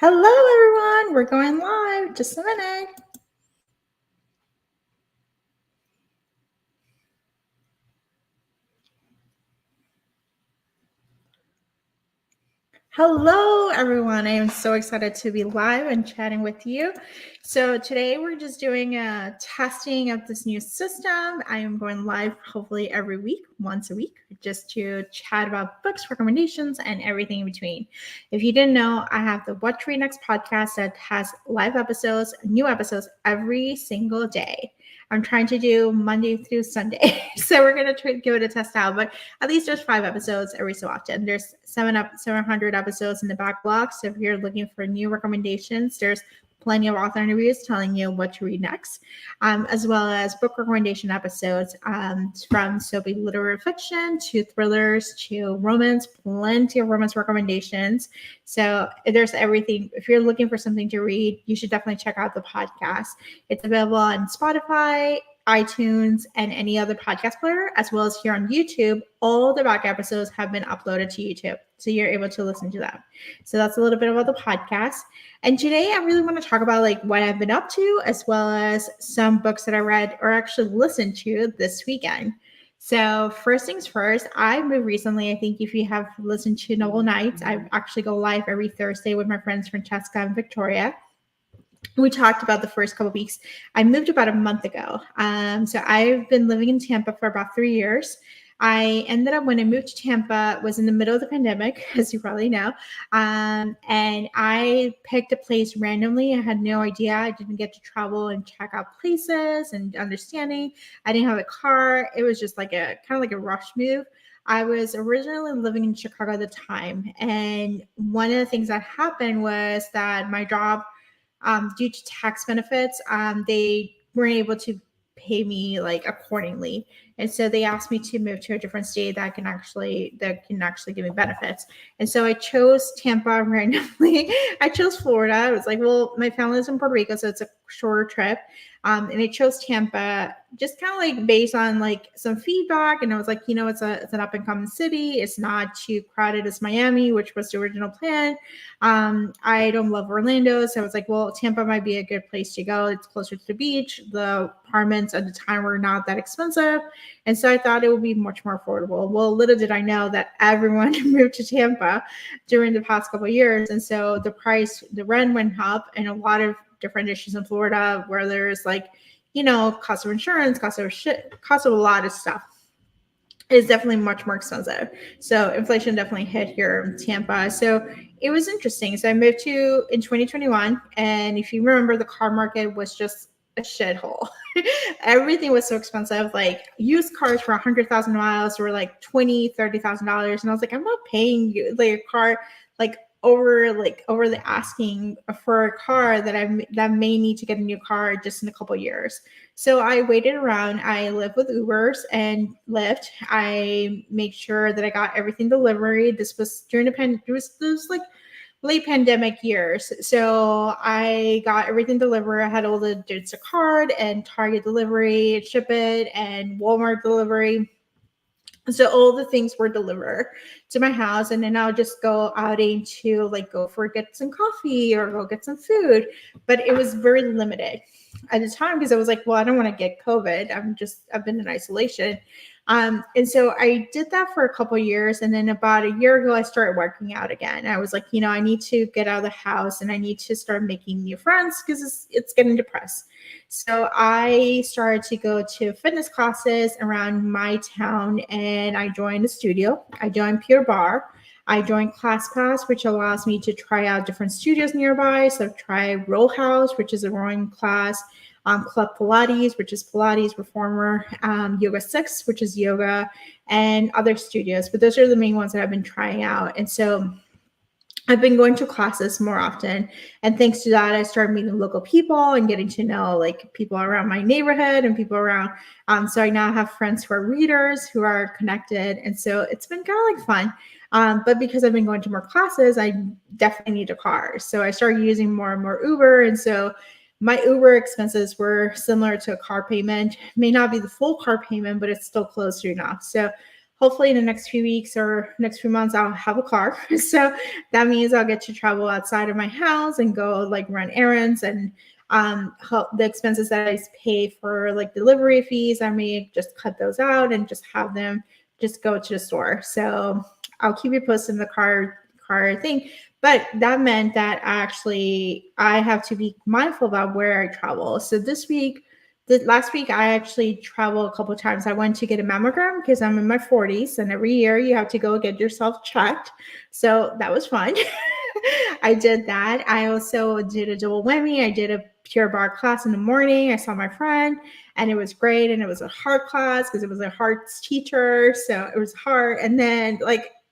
Hello, everyone. We're going live. Just a minute. Hello, everyone. I am so excited to be live and chatting with you. So today we're just doing a testing of this new system. I am going live hopefully every week, once a week, just to chat about books, recommendations, and everything in between. If you didn't know, I have the What to Read Next podcast that has live episodes, new episodes every single day. I'm trying to do Monday through Sunday. So we're going to give it a test out, but at least there's 5 episodes every so often. There's 700 episodes in the backlog. So if you're looking for new recommendations, there's plenty of author interviews telling you what to read next, as well as book recommendation episodes from soapy literary fiction to thrillers to romance, plenty of romance recommendations. So there's everything. If you're looking for something to read, you should definitely check out the podcast. It's available on Spotify, iTunes, and any other podcast player, as well as here on YouTube. All the back episodes have been uploaded to YouTube, so you're able to listen to them. So that's a little bit about the podcast. And today I really want to talk about like what I've been up to, as well as some books that I read or actually listened to this weekend. So first things first, I moved recently. I think if you have listened to Novel Nights, I actually go live every Thursday with my friends Francesca and Victoria. We talked about the first couple of weeks. I moved about a month ago. So I've been living in Tampa for about 3 years. I ended up, when I moved to Tampa, was in the middle of the pandemic, as you probably know. And I picked a place randomly. I had no idea. I didn't get to travel and check out places and understanding. I didn't have a car. It was just like a kind of like a rush move. I was originally living in Chicago at the time. And one of the things that happened was that my job, due to tax benefits, they weren't able to pay me like accordingly, and so they asked me to move to a different state that can actually give me benefits. And so I chose Tampa randomly. I chose Florida. I was like, well, my family's in Puerto Rico, so it's a shorter trip. And I chose Tampa just kind of like based on like some feedback. And I was like, it's an up and coming city. It's not too crowded as Miami, which was the original plan. I don't love Orlando. So I was like, well, Tampa might be a good place to go. It's closer to the beach. The apartments at the time were not that expensive. And so I thought it would be much more affordable. Well, little did I know that everyone moved to Tampa during the past couple of years. And so the rent went up, and a lot of different issues in Florida where there's like, cost of insurance, cost of a lot of stuff is definitely much more expensive. So inflation definitely hit here in Tampa. So it was interesting. So I moved in 2021. And if you remember, the car market was just a shithole. Everything was so expensive. Like used cars for 100,000 miles were like $20,000, $30,000. And I was like, I'm not paying you like a car like over the asking for a car that may need to get a new car just in a couple of years. So I waited around. I lived with Ubers and Lyft. I made sure that I got everything delivery. This was during it was like late pandemic years. So I got everything delivered. I had all the Instacart and Target delivery, Ship It, and Walmart delivery. So all the things were delivered to my house, and then I'll just go outing to like get some coffee or go get some food. But it was very limited at the time because I was like, well, I don't want to get COVID. I've been in isolation. And so I did that for a couple of years. And then about a year ago, I started working out again. I was like, I need to get out of the house and I need to start making new friends because it's getting depressed. So I started to go to fitness classes around my town, and I joined a studio. I joined Pure Barre. I joined ClassPass, which allows me to try out different studios nearby. So try Row House, which is a rowing class, Club Pilates, which is Pilates Reformer, Yoga 6, which is yoga, and other studios. But those are the main ones that I've been trying out. And so I've been going to classes more often. And thanks to that, I started meeting local people and getting to know like people around my neighborhood and people around. So I now have friends who are readers, who are connected. And so it's been kind of like fun. But because I've been going to more classes, I definitely need a car. So I started using more and more Uber. And so my Uber expenses were similar to a car payment. May not be the full car payment, but it's still close to enough. So hopefully in the next few weeks or next few months, I'll have a car. So that means I'll get to travel outside of my house and go like run errands and the expenses that I pay for like delivery fees, I may just cut those out and just have them just go to the store. So I'll keep you posted in the car thing. But that meant that I have to be mindful about where I travel. So last week I actually traveled a couple of times. I went to get a mammogram because I'm in my 40s, and every year you have to go get yourself checked. So that was fun. I did that. I also did a double whammy. I did a pure barre class in the morning. I saw my friend, and it was great. And it was a hard class because it was a hearts teacher. So it was hard. And then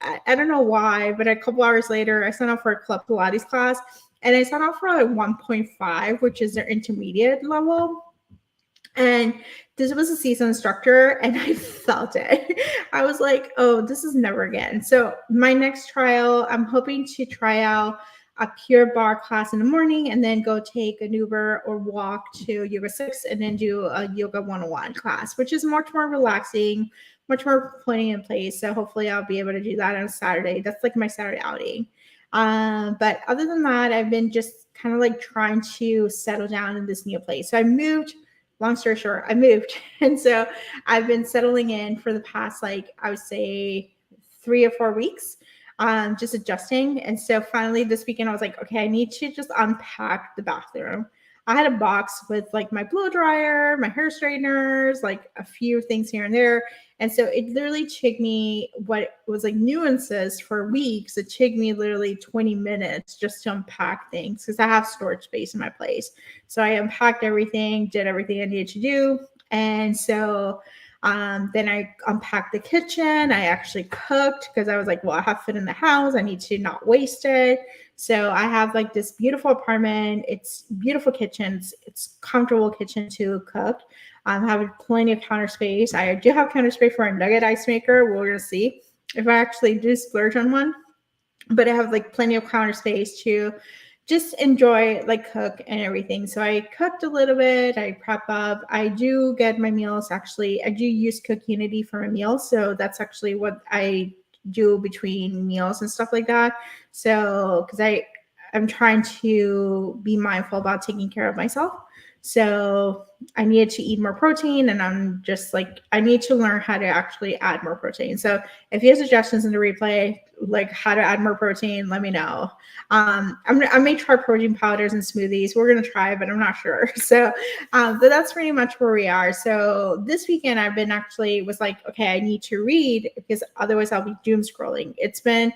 I don't know why, but a couple hours later, I signed up for a club Pilates class, and I signed up for like 1.5, which is their intermediate level. And this was a seasoned instructor, and I felt it. I was like, oh, this is never again. So my next trial, I'm hoping to try out a pure barre class in the morning and then go take an Uber or walk to Yoga 6 and then do a Yoga 101 class, which is much more relaxing, much more putting in place. So hopefully I'll be able to do that on Saturday. That's like my Saturday outing. But other than that, I've been just kind of like trying to settle down in this new place. So I moved. Long story short, I moved. And so I've been settling in for the past, I would say 3 or 4 weeks, just adjusting. And so finally this weekend, I was like, okay, I need to just unpack the bathroom. I had a box with like my blow dryer, my hair straighteners, like a few things here and there. And so it literally took me what was like nuances for weeks. It took me literally 20 minutes just to unpack things because I have storage space in my place. So I unpacked everything, did everything I needed to do. And so then I unpacked the kitchen. I actually cooked because I was like, well, I have food in the house. I need to not waste it. So I have like this beautiful apartment. It's beautiful kitchens. It's comfortable kitchen to cook. I have plenty of counter space. I do have counter space for a nugget ice maker. We're going to see if I actually do splurge on one. But I have like plenty of counter space to just enjoy, like cook and everything. So I cooked a little bit. I prep up. I do get my meals. Actually, I do use Cook Unity for my meals. So that's actually what I do between meals and stuff like that. So because I'm trying to be mindful about taking care of myself. So I needed to eat more protein, and I'm just like, I need to learn how to actually add more protein. So if you have suggestions in the replay, like how to add more protein, let me know. I may try protein powders and smoothies. We're going to try, but I'm not sure. So, but that's pretty much where we are. So this weekend I've been was like, okay, I need to read because otherwise I'll be doom scrolling. It's been,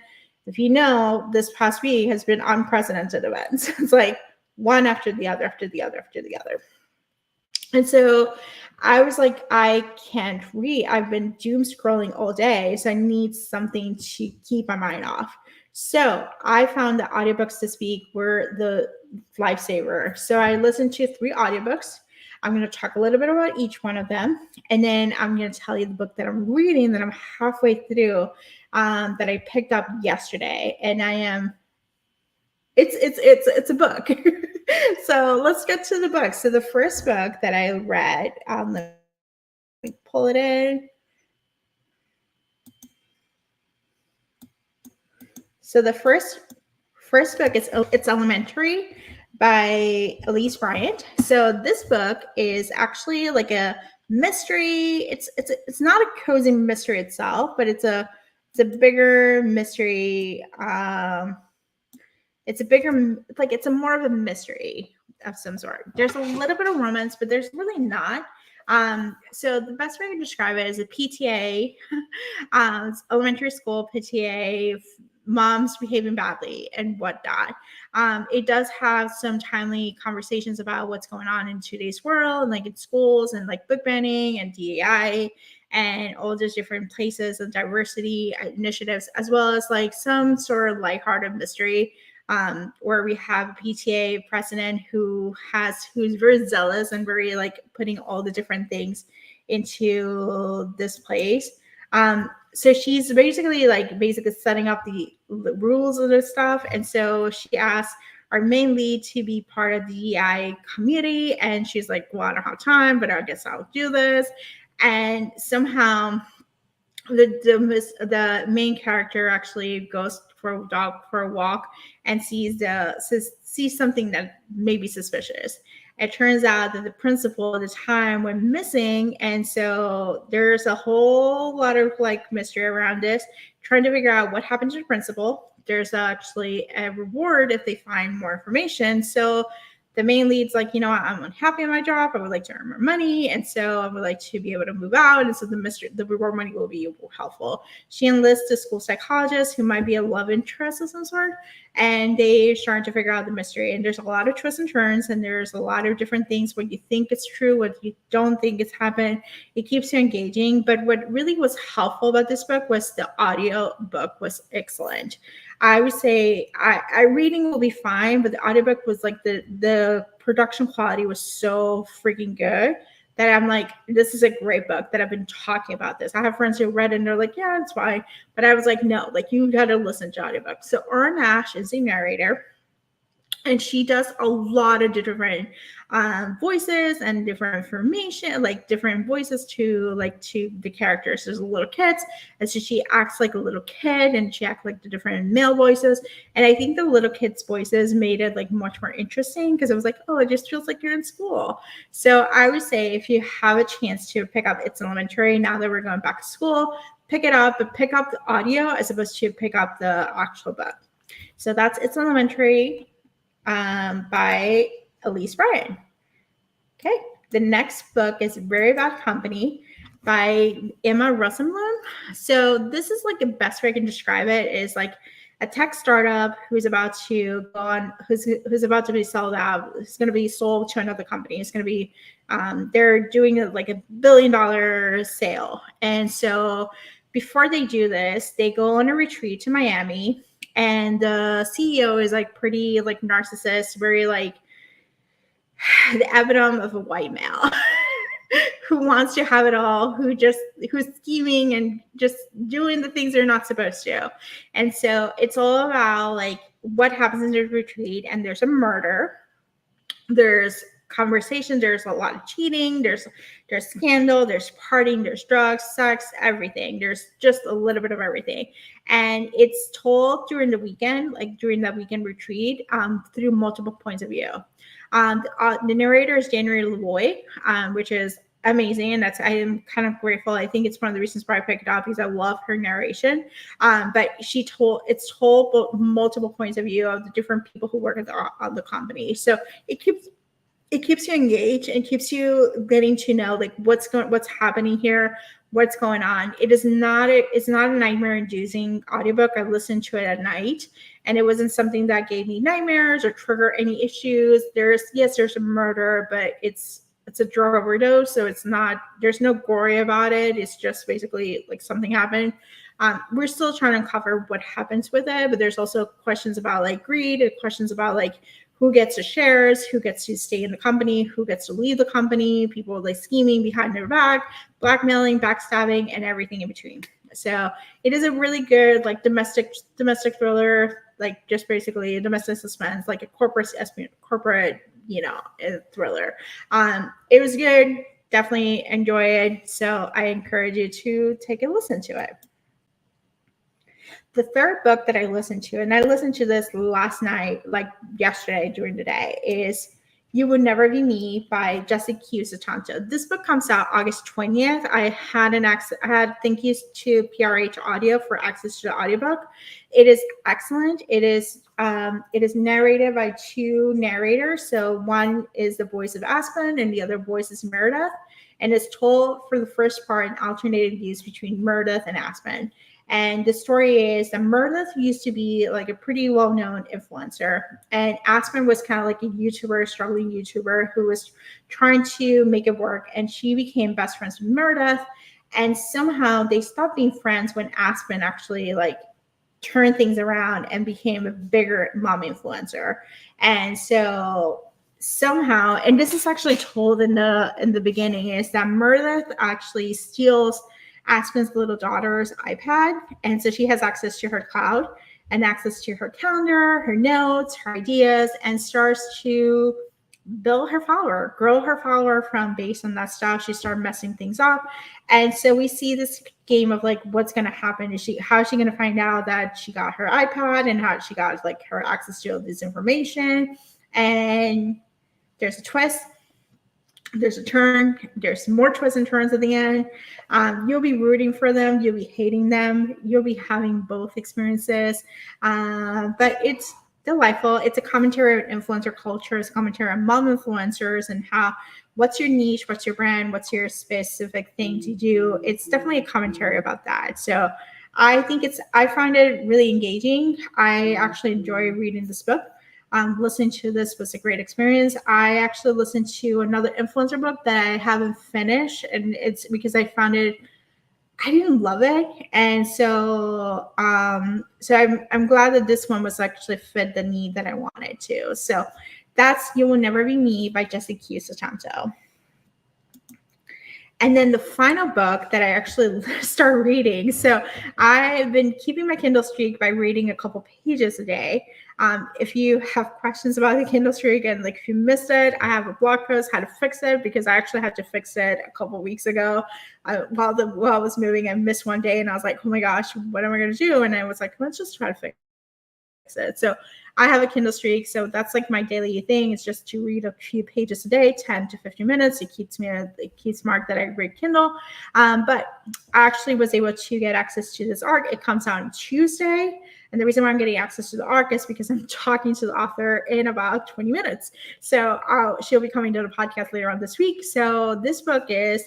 if you know, this past week has been unprecedented events. It's like one after the other, after the other, after the other. And so I was like, I can't read. I've been doom scrolling all day. So I need something to keep my mind off. So I found the audiobooks this week were the lifesaver. So I listened to 3 audiobooks. I'm going to talk a little bit about each one of them. And then I'm going to tell you the book that I'm reading that I'm halfway through that I picked up yesterday. And it's a book. So let's get to the book. So the first book that I read, let me pull it in. So the first book is It's Elementary by Elise Bryant. So this book is actually like a mystery. It's not a cozy mystery itself, but it's a bigger mystery. It's a more of a mystery of some sort. There's a little bit of romance, but there's really not. So the best way to describe it is a PTA, elementary school PTA, moms behaving badly and whatnot. It does have some timely conversations about what's going on in today's world, and like in schools and like book banning and DEI and all those different places and diversity initiatives, as well as like some sort of lighthearted mystery. Where we have a PTA president who's very zealous and very like putting all the different things into this place. So she's basically setting up the rules of this stuff. And so she asked our main lead to be part of the DEI community. And she's like, well, I don't have time, but I guess I'll do this. And somehow the main character actually goes for a walk and sees something that may be suspicious. It turns out that the principal at the time went missing, and so there's a whole lot of like mystery around this, trying to figure out what happened to the principal. There's actually a reward if they find more information. So the main lead's like, I'm unhappy in my job. I would like to earn more money. And so I would like to be able to move out. And so the reward money will be helpful. She enlists a school psychologist who might be a love interest of some sort. And they start to figure out the mystery. And there's a lot of twists and turns. And there's a lot of different things, what you think it's true, what you don't think it's happened. It keeps you engaging. But what really was helpful about this book was the audio book was excellent. I would say I reading will be fine, but the audiobook was like the production quality was so freaking good that I'm like, this is a great book that I've been talking about this. I have friends who read it and they're like, yeah, it's fine. But I was like, no, like you got to listen to audiobooks. So Erin Nash is a narrator. And she does a lot of different voices and different information, like different voices to the characters. There's little kids, and so she acts like a little kid, and she acts like the different male voices. And I think the little kids' voices made it like much more interesting because it was like, oh, it just feels like you're in school. So I would say if you have a chance to pick up It's Elementary now that we're going back to school, pick it up, but pick up the audio as opposed to pick up the actual book. So that's It's Elementary by Elise Bryan. Okay, the next book is Very Bad Company by Emma Rosenblum. So this is like the best way I can describe it is like a tech startup who's about to go on, who's about to be sold out. It's going to be sold to another company. It's going to be, they're doing like $1 billion sale. And so before they do this, they go on a retreat to Miami. And the CEO is like pretty like narcissist, very like the epitome of a white male who wants to have it all, who's scheming and just doing the things they're not supposed to. And so it's all about like what happens in the retreat. And there's a murder. There's conversation, there's a lot of cheating, there's scandal, there's partying, there's drugs, sex, everything. There's just a little bit of everything. And it's told during the weekend, like during that weekend retreat, through multiple points of view. The narrator is January LeBoy, which is amazing, and I am kind of grateful. I think it's one of the reasons why I picked it up because I love her narration. But it's told multiple points of view of the different people who work at the company. So it keeps you engaged and keeps you getting to know like what's happening here, what's going on. It's not a nightmare-inducing audiobook. I listened to it at night, and it wasn't something that gave me nightmares or trigger any issues. There's a murder, but it's a drug overdose, so there's no gory about it. It's just basically like something happened. We're still trying to uncover what happens with it, but there's also questions about like greed and questions about like who gets the shares, who gets to stay in the company, who gets to leave the company, people like scheming behind their back, blackmailing, backstabbing, and everything in between. So it is a really good like domestic thriller, like just basically a domestic suspense, like a corporate thriller. It was good. Definitely enjoy it. So I encourage you to take a listen to it. The third book that I listened to, and I listened to this last night, like yesterday during the day, is You Would Never Be Me by Jessica Q. Sutanto. This book comes out August 20th. I had thank yous to PRH Audio for access to the audiobook. It is excellent. It is narrated by two narrators. So one is the voice of Aspen and the other voice is Meredith. And it's told for the first part in alternating views between Meredith and Aspen. And the story is that Meredith used to be like a pretty well-known influencer, and Aspen was kind of like a struggling YouTuber who was trying to make it work. And she became best friends with Meredith, and somehow they stopped being friends when Aspen actually like turned things around and became a bigger mom influencer. And so somehow, and this is actually told in the beginning, is that Meredith actually steals Aspen's little daughter's iPad. And so she has access to her cloud and access to her calendar, her notes, her ideas, and starts to build her follower, grow her follower from based on that stuff. She started messing things up. And so we see this game of like what's gonna happen. How is she gonna find out that she got her iPad and how she got like her access to all this information? And there's a twist, there's a turn, there's more twists and turns at the end. You'll be rooting for them, you'll be hating them, you'll be having both experiences. But it's delightful. It's a commentary on influencer culture, it's a commentary on mom influencers and how what's your niche, what's your brand, what's your specific thing to do. It's definitely a commentary about that. So I find it really engaging. I actually enjoy reading this book. Listening to this was a great experience. I actually listened to another influencer book that I haven't finished, and it's because I didn't love it, and so I'm glad that this one was actually fit the need that I wanted to. So that's You Will Never Be Me by Jesse Q. Sutanto. And then the final book that I actually start reading. So I've been keeping my Kindle streak by reading a couple pages a day. If you have questions about the Kindle streak and like if you missed it, I have a blog post how to fix it because I actually had to fix it a couple weeks ago. While I was moving, I missed one day and I was like, oh my gosh, what am I going to do? And I was like, let's just try to fix it. So I have a Kindle streak, so that's like my daily thing. It's just to read a few pages a day, 10 to 15 minutes. It keeps marked that I read Kindle. But I actually was able to get access to this ARC. It comes out on Tuesday. And the reason why I'm getting access to the ARC is because I'm talking to the author in about 20 minutes. So she'll be coming to the podcast later on this week. So this book is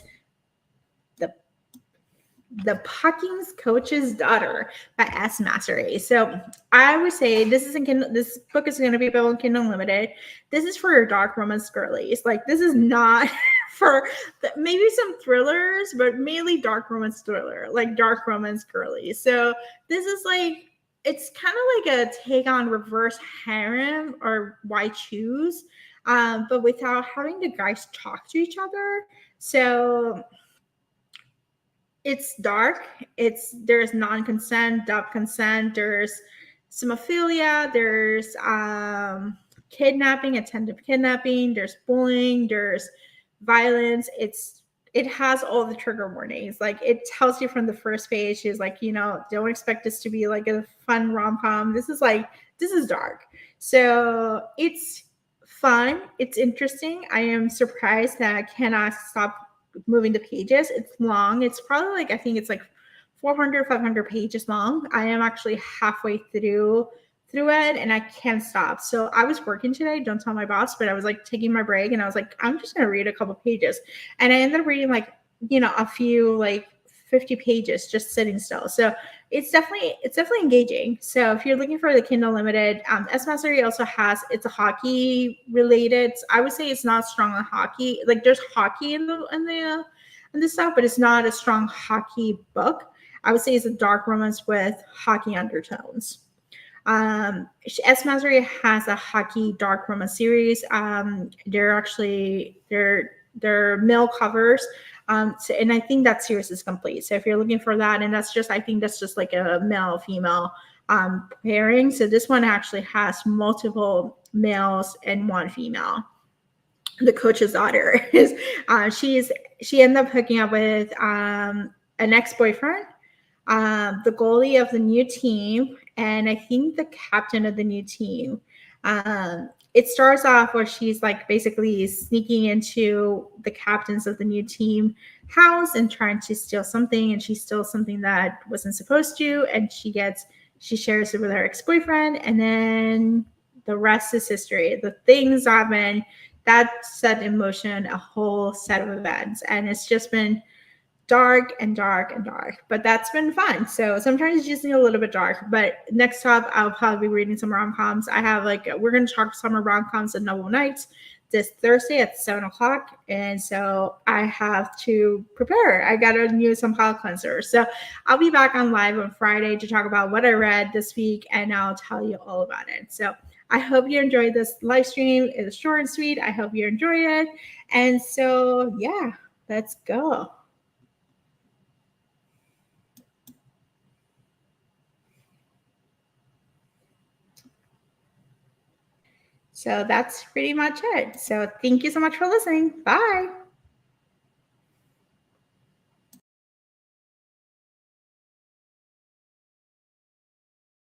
The Pucking's Coach's Daughter by S. Mastery. So I would say this book is going to be available in Kindle Unlimited. This is for your dark romance girlies. Like this is not for maybe some thrillers, but mainly dark romance thriller, like dark romance girlies. So this is like, it's kind of like a take on reverse harem or Why Choose, but without having the guys talk to each other. So it's dark. There's non-consent, double consent, there's somophilia, there's kidnapping, attempted kidnapping, there's bullying, there's violence. It has all the trigger warnings. Like it tells you from the first page is like, don't expect this to be like a fun rom-com. This is dark. So it's fun. It's interesting. I am surprised that I cannot stop moving the pages. It's long. It's probably like, I think it's like 400, 500 pages long. I am actually halfway through it and I can't stop. So I was working today, don't tell my boss, but I was like taking my break and I was like, I'm just going to read a couple pages. And I ended up reading like, a few like 50 pages just sitting still. So it's definitely engaging. So if you're looking for the Kindle Limited, S. Mastery also it's a hockey related. I would say it's not strong on hockey. Like there's hockey in the stuff, but it's not a strong hockey book. I would say it's a dark romance with hockey undertones. S. Mastery has a hockey dark romance series. They're male covers. And I think that series is complete. So if you're looking for that, and I think that's just like a male female pairing. So this one actually has multiple males and one female. The Coach's Daughter is she ended up hooking up with an ex-boyfriend, the goalie of the new team, and I think the captain of the new team. It starts off where she's like basically sneaking into the captains of the new team house and trying to steal something, and she steals something that wasn't supposed to, and she shares it with her ex-boyfriend, and then the rest is history. The things happen that set in motion a whole set of events, and it's just been dark and dark and dark, but that's been fun. So sometimes it's just a little bit dark. But next up, I'll probably be reading some rom-coms. We're going to talk summer rom-coms at Noble Nights this Thursday at 7:00. And so I have to prepare. I got to use some palate cleanser. So I'll be back on live on Friday to talk about what I read this week, and I'll tell you all about it. So I hope you enjoyed this live stream. It's short and sweet. I hope you enjoy it. And so, yeah, let's go. So that's pretty much it. So thank you so much for listening. Bye.